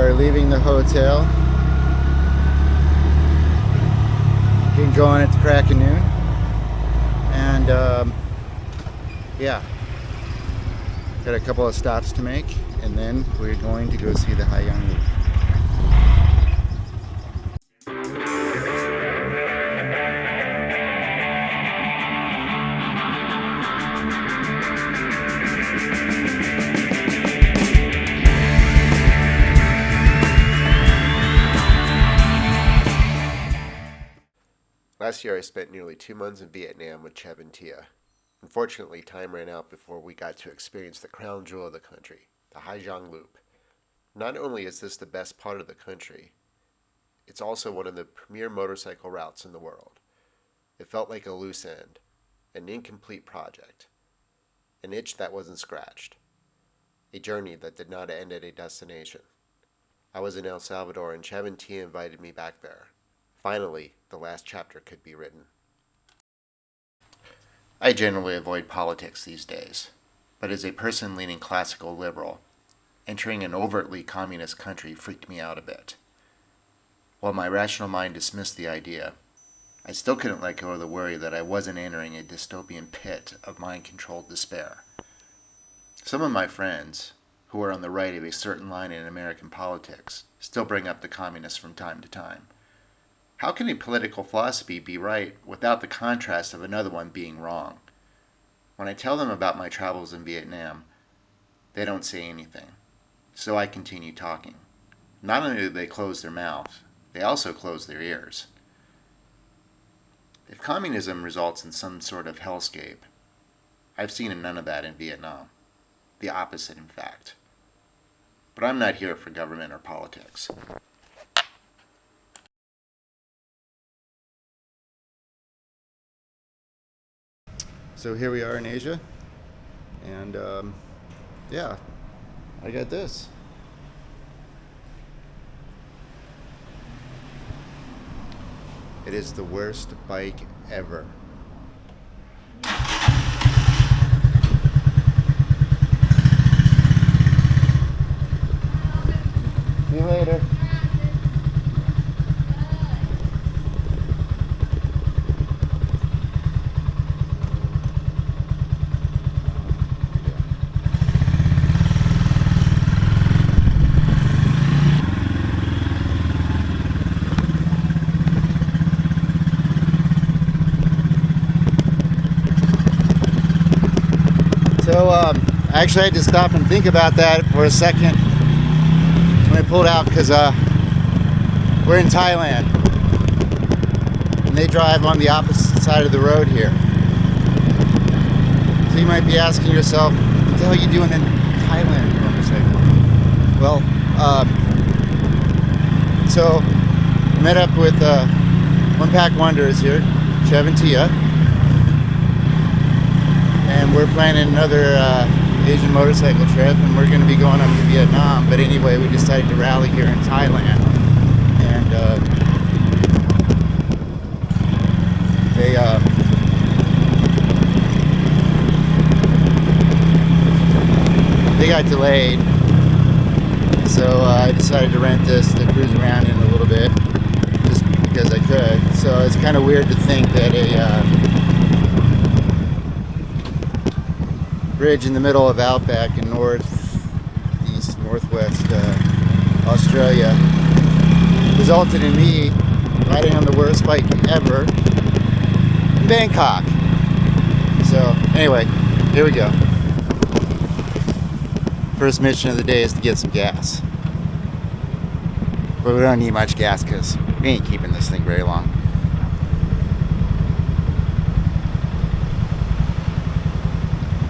are leaving the hotel. Getting going at the crack of noon. And yeah, got a couple of stops to make, and then we're going to go see the Ha Giang Loop. Last year I spent nearly 2 months in Vietnam with Chev and Tia. Unfortunately, time ran out before we got to experience the crown jewel of the country, the Ha Giang Loop. Not only is this the best part of the country, it's also one of the premier motorcycle routes in the world. It felt like a loose end, an incomplete project, an itch that wasn't scratched, a journey that did not end at a destination. I was in El Salvador and Chev and Tia invited me back there. Finally, the last chapter could be written. I generally avoid politics these days, but as a person leaning classical liberal, entering an overtly communist country freaked me out a bit. While my rational mind dismissed the idea, I still couldn't let go of the worry that I wasn't entering a dystopian pit of mind-controlled despair. Some of my friends, who are on the right of a certain line in American politics, still bring up the communists from time to time. How can a political philosophy be right without the contrast of another one being wrong? When I tell them about my travels in Vietnam, they don't say anything. So I continue talking. Not only do they close their mouth, they also close their ears. If communism results in some sort of hellscape, I've seen none of that in Vietnam. The opposite, in fact. But I'm not here for government or politics. So here we are in Asia, and yeah, I got this. It is the worst bike ever. See you later. So I actually had to stop and think about that for a second when I pulled out, because we're in Thailand and they drive on the opposite side of the road here. So you might be asking yourself, what the hell are you doing in Thailand? Well, so I met up with One Pack Wonders here, Chev and Tia. And we're planning another Asian motorcycle trip, and we're going to be going up to Vietnam. But anyway, we decided to rally here in Thailand, and they got delayed. So I decided to rent this to cruise around in a little bit, just because I could. So it's kind of weird to think that a bridge in the middle of outback in northwest Australia resulted in me riding on the worst bike ever in Bangkok. So anyway, here we go. First mission of the day is to get some gas. But we don't need much gas because we ain't keeping this thing very long.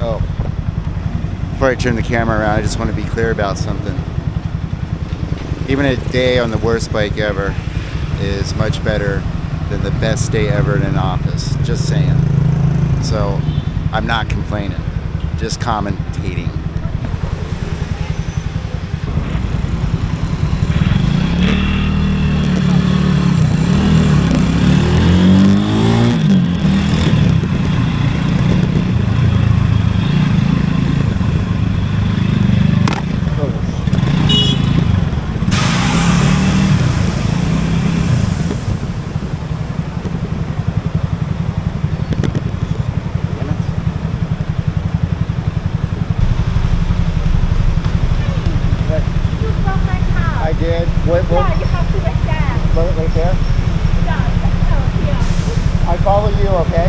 Oh. Before I turn the camera around, I just want to be clear about something. Even a day on the worst bike ever is much better than the best day ever in an office. Just saying. So, I'm not complaining. Just commentating. did. What? Yeah, you have to like that. Right there. Yeah, I follow you. Okay.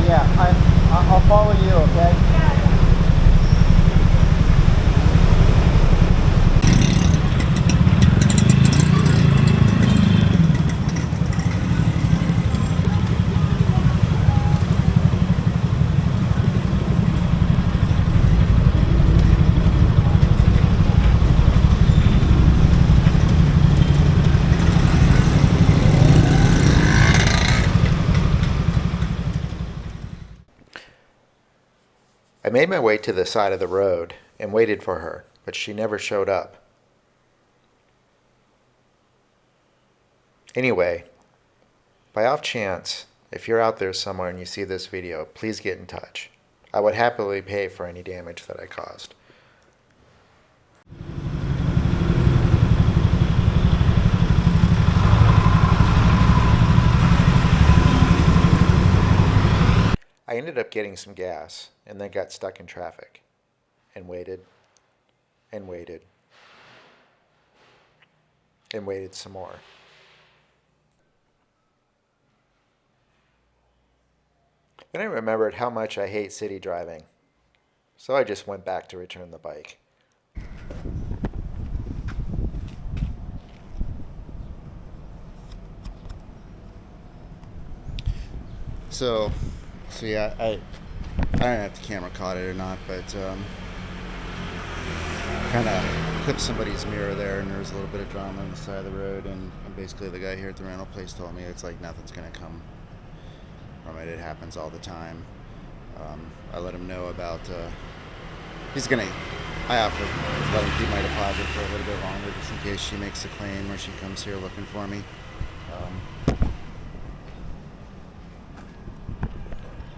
Yeah. I'll follow you. Okay. I made my way to the side of the road and waited for her, but she never showed up. Anyway, by off chance, if you're out there somewhere and you see this video, please get in touch. I would happily pay for any damage that I caused. I ended up getting some gas and then got stuck in traffic and waited and waited and waited some more. Then I remembered how much I hate city driving, so I just went back to return the bike. So yeah, I don't know if the camera caught it or not, but kind of clipped somebody's mirror there, and there was a little bit of drama on the side of the road, and basically the guy here at the rental place told me it's like nothing's gonna come from it. It happens all the time. I let him know about I offered to let him keep my deposit for a little bit longer just in case she makes a claim or she comes here looking for me.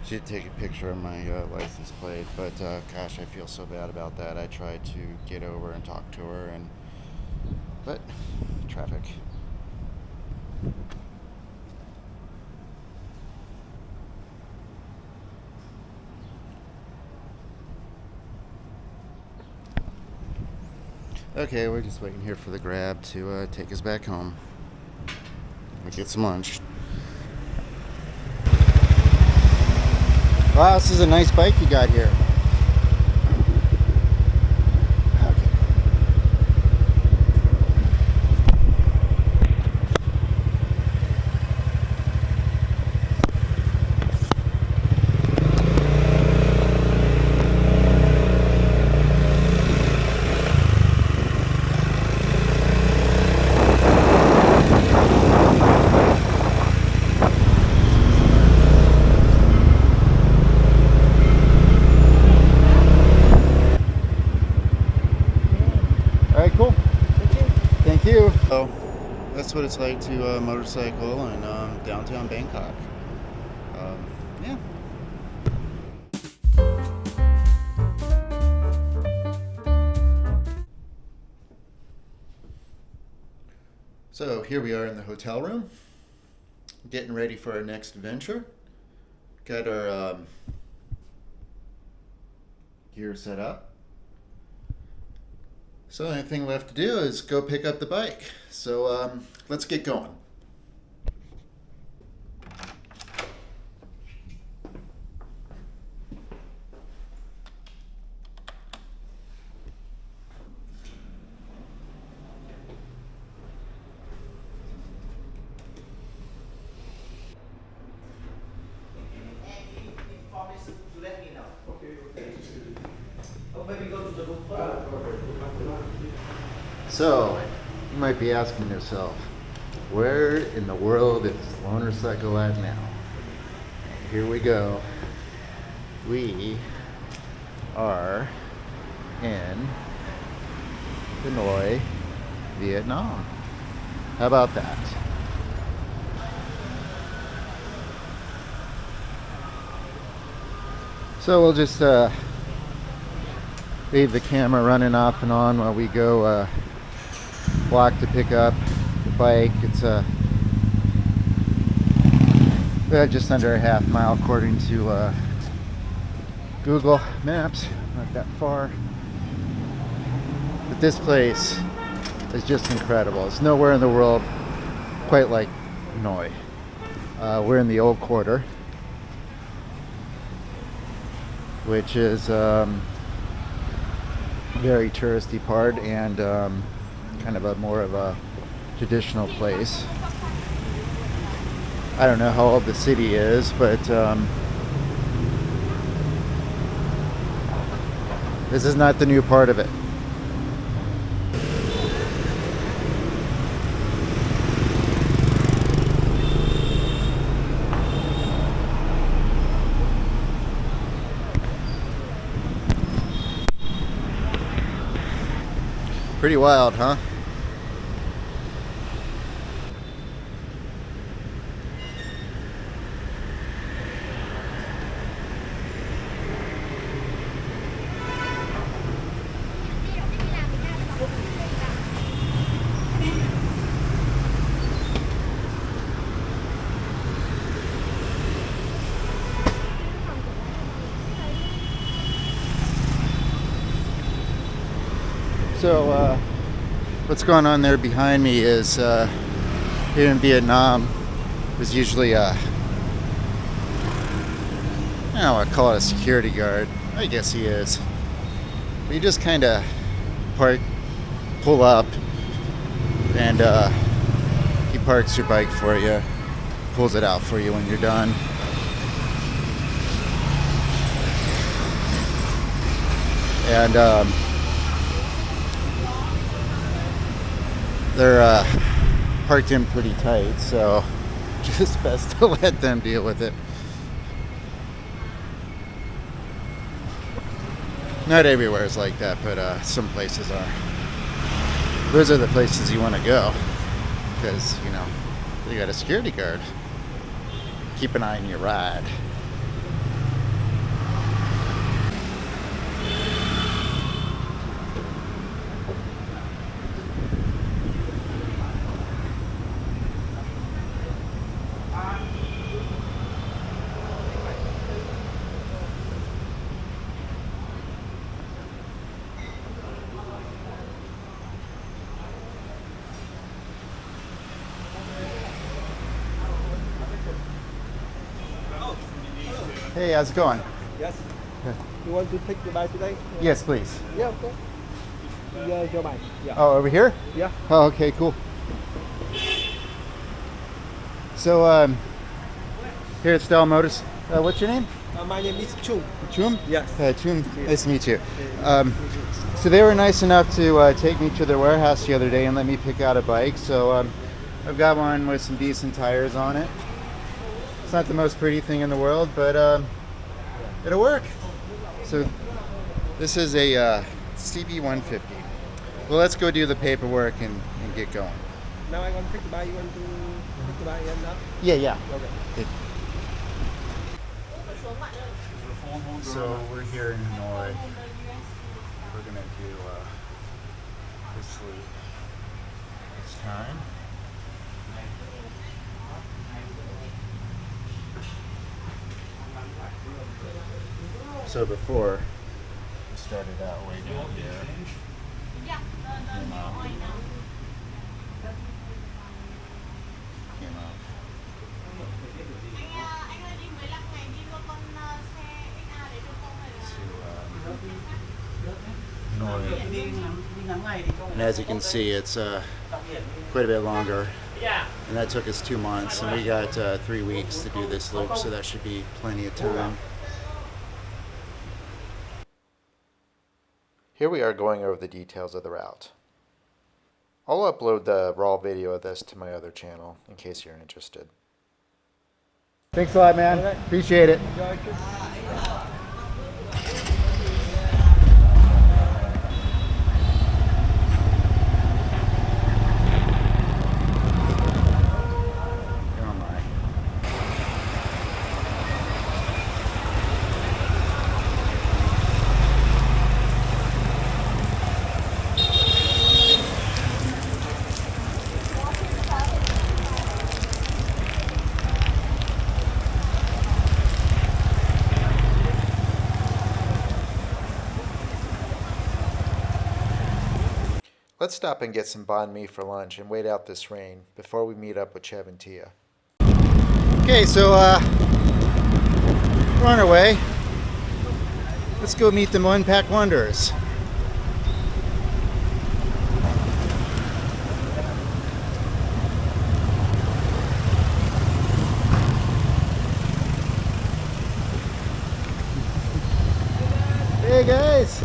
She did take a picture of my license plate, but gosh, I feel so bad about that. I tried to get over and talk to her, but traffic. Okay, we're just waiting here for the Grab to take us back home. We'll get some lunch. Wow, this is a nice bike you got here. Okay. Thank you. So that's what it's like to motorcycle in downtown Bangkok. Yeah. So here we are in the hotel room, getting ready for our next adventure. Got our gear set up. So the only thing left to do is go pick up the bike. So let's get going. So, you might be asking yourself, where in the world is Loner Cycle at now? And here we go. We are in Hanoi, Vietnam. How about that? So we'll just leave the camera running off and on while we go walk to pick up the bike. It's just under a half mile according to Google Maps, not that far. this place is just incredible. It's nowhere in the world quite like Hanoi. We're in the old quarter, which is very touristy part and kind of a more of a traditional place. I don't know how old the city is, but this is not the new part of it. Pretty wild, huh? So what's going on there behind me is here in Vietnam was usually I don't want to call it a security guard. I guess he is. But you just kind of pull up, and he parks your bike for you, pulls it out for you when you're done. And they're parked in pretty tight, so just best to let them deal with it. Not everywhere is like that, but some places are. Those are the places you want to go, because, you know, you got a security guard. Keep an eye on your ride. Hey, how's it going? Yes. Yeah. You want to take the bike today? Yes, please. Yeah, of course. Your bike. Yeah. Oh, over here? Yeah. Oh, okay, cool. So, here at Style Motors, what's your name? My name is Chung. Chum? Yes. Chum, nice to meet you. So they were nice enough to take me to their warehouse the other day and let me pick out a bike. So I've got one with some decent tires on it. It's not the most pretty thing in the world, but it'll work. So this is a CB150. Well, let's go do the paperwork and get going. Now I want to take the bike. You want to take the bike and up? Yeah. Okay. So we're here in Hanoi. We're gonna do this loop this time. So before we started out way down here. Came up. And as you can see, it's quite a bit longer, and that took us 2 months, and we got 3 weeks to do this loop, so that should be plenty of time. Here we are going over the details of the route. I'll upload the raw video of this to my other channel in case you're interested. Thanks a lot, man. All right. Appreciate it. Enjoy. Oh my. Let's stop and get some banh mi for lunch and wait out this rain before we meet up with Chev and Tia. Okay, so we're on our way. Let's go meet the Moonpack Wanderers. Hey guys!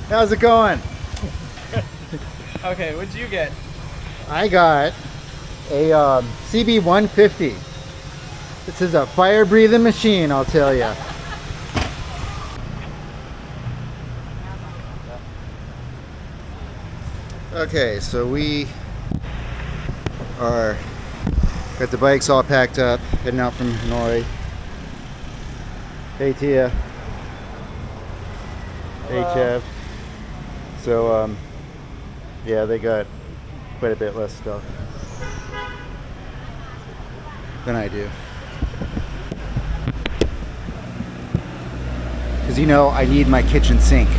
How's it going? Okay, what'd you get? I got a CB150. This is a fire-breathing machine, I'll tell you. Okay, so we are got the bikes all packed up, heading out from Hanoi. Hey Tia. Hey Chev. So yeah, they got quite a bit less stuff than I do. Because you know, I need my kitchen sink.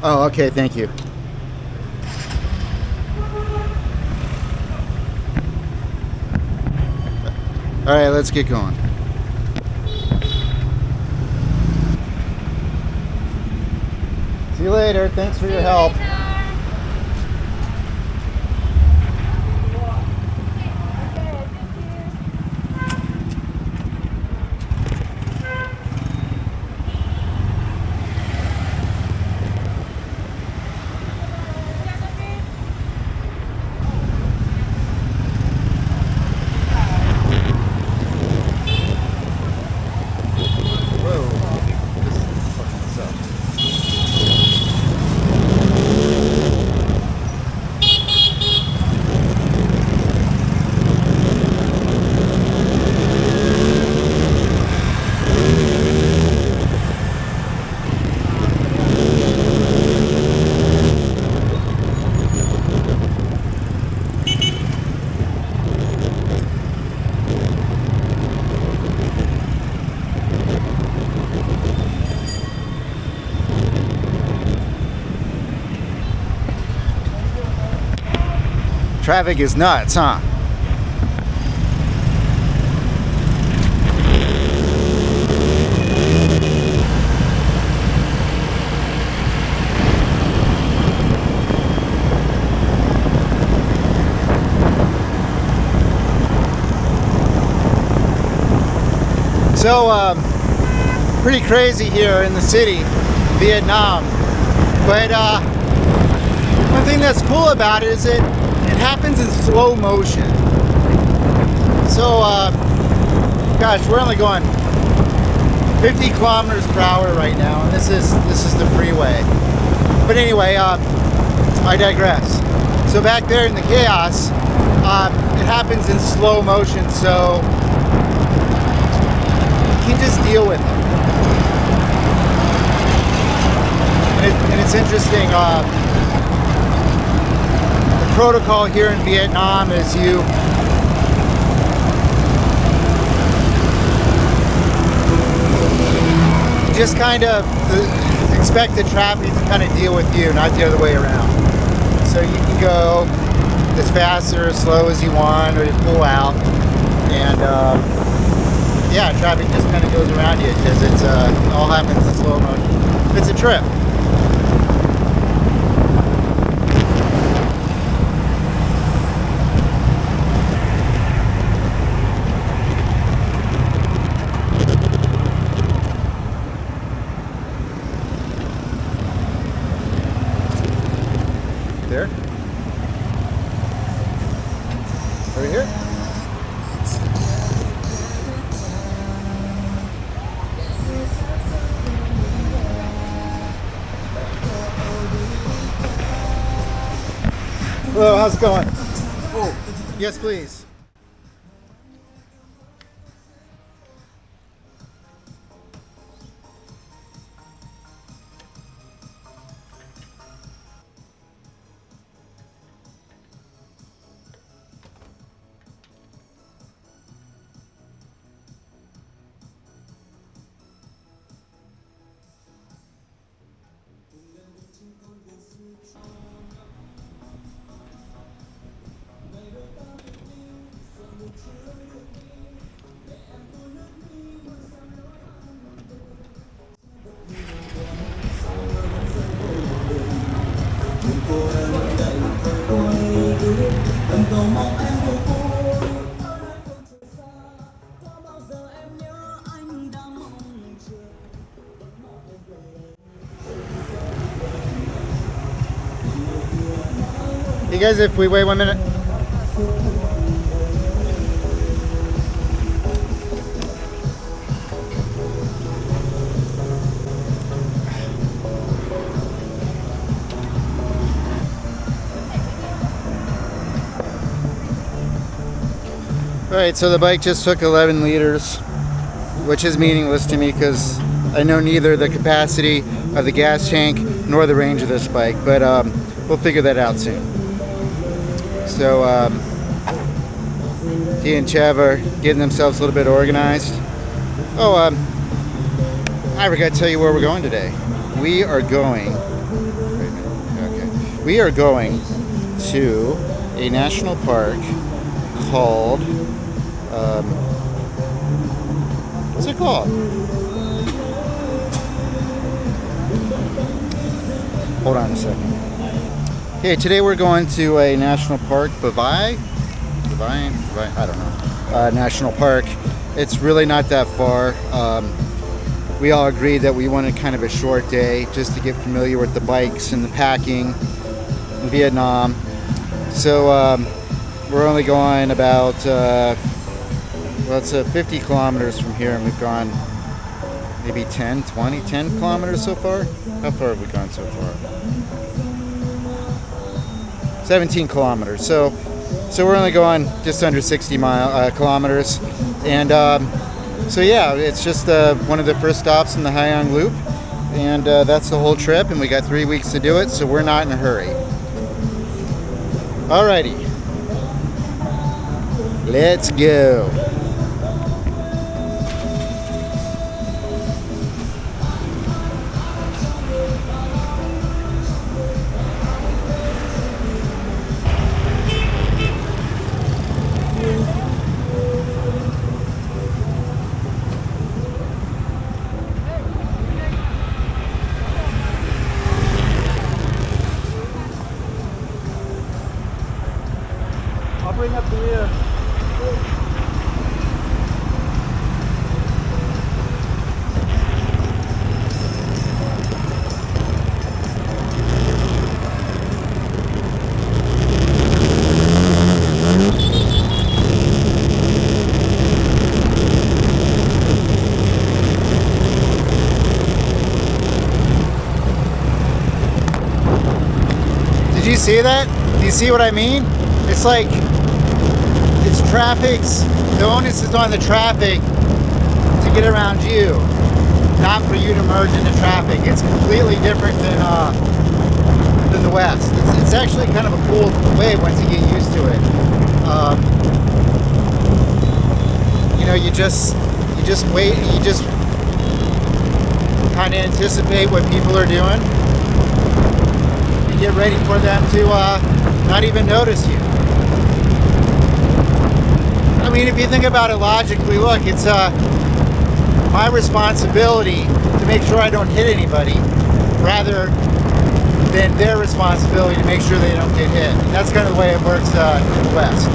Oh, okay, thank you. All right, let's get going. See you later. Thanks for your help. Traffic is nuts, huh? So, pretty crazy here in the city, Vietnam. But one thing that's cool about it is it happens in slow motion. So, gosh, we're only going 50 kilometers per hour right now, and this is the freeway. But anyway, I digress. So back there in the chaos, it happens in slow motion, so you can just deal with it. And it's interesting. Protocol here in Vietnam is you just kind of expect the traffic to kind of deal with you, not the other way around. So you can go as fast or as slow as you want, or you pull out, and yeah, traffic just kind of goes around you because it's all happens in slow motion. It's a trip. There? Over here? Hello, how's it going? Oh, yes, please. You guys, if we wait 1 minute. Alright, so the bike just took 11 liters, which is meaningless to me because I know neither the capacity of the gas tank nor the range of this bike, but we'll figure that out soon. So he and Chev are getting themselves a little bit organized. Oh, I forgot to tell you where we're going today. We are going to a national park called what's it called? Hold on a second. Okay, today we're going to a national park, Bavai, I don't know, national park. It's really not that far. We all agreed that we wanted kind of a short day just to get familiar with the bikes and the packing in Vietnam. So we're only going about, well, it's 50 kilometers from here, and we've gone maybe 10 kilometers so far. How far have we gone so far? 17 kilometers. So we're only going just under 60 kilometers. And so yeah, it's just one of the first stops in the Ha Giang Loop. And that's the whole trip, and we got 3 weeks to do it, so we're not in a hurry. Alrighty. Let's go. I'll bring up the rear. Did you see that? Do you see what I mean? It's like, it's traffic's, the onus is on the traffic to get around you, not for you to merge into traffic. It's completely different than the West. It's actually kind of a cool way once you get used to it. You know, you just wait, you just kind of anticipate what people are doing. Get ready for them to not even notice you. I mean, if you think about it logically, look, it's my responsibility to make sure I don't hit anybody rather than their responsibility to make sure they don't get hit. And that's kind of the way it works in the West.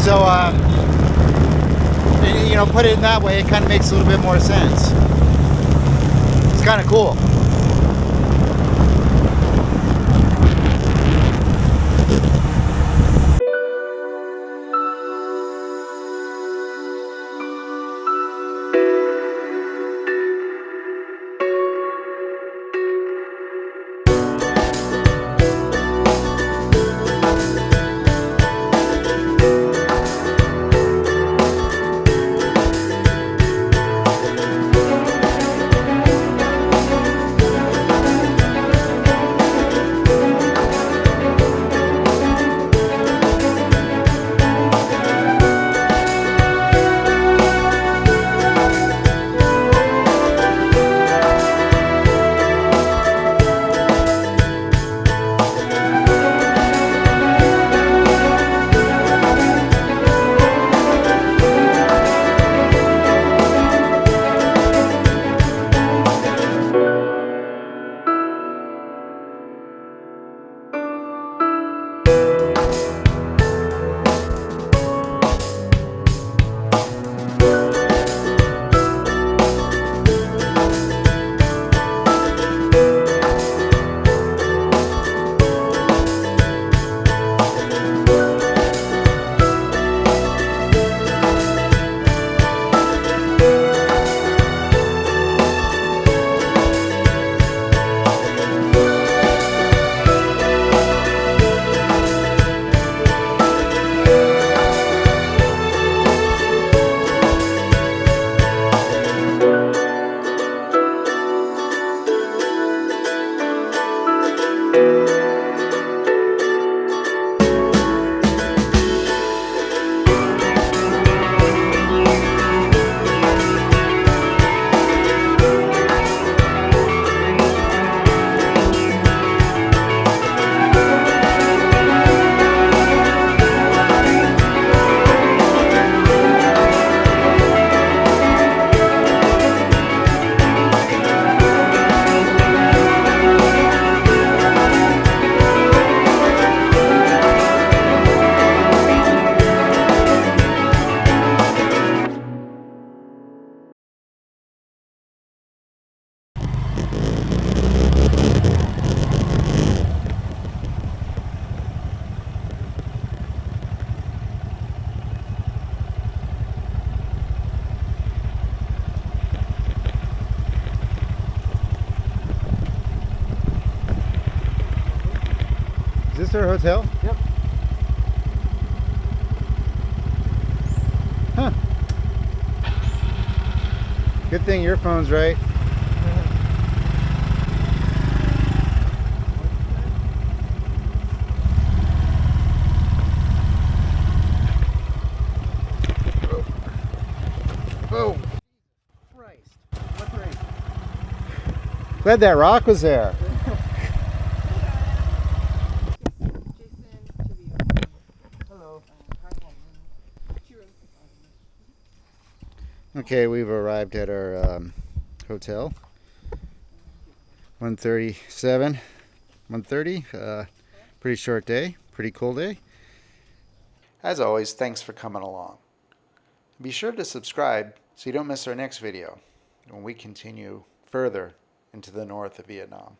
So, and, you know, put it in that way, it kind of makes a little bit more sense. It's kind of cool. this their hotel? Yep. Huh. Good thing your phone's right. Whoa. Christ. What's right? Glad that rock was there. Hello. Okay, we've arrived at our hotel. 1:37, 1:30. Pretty short day, pretty cool day. As always, thanks for coming along. Be sure to subscribe so you don't miss our next video when we continue further into the north of Vietnam.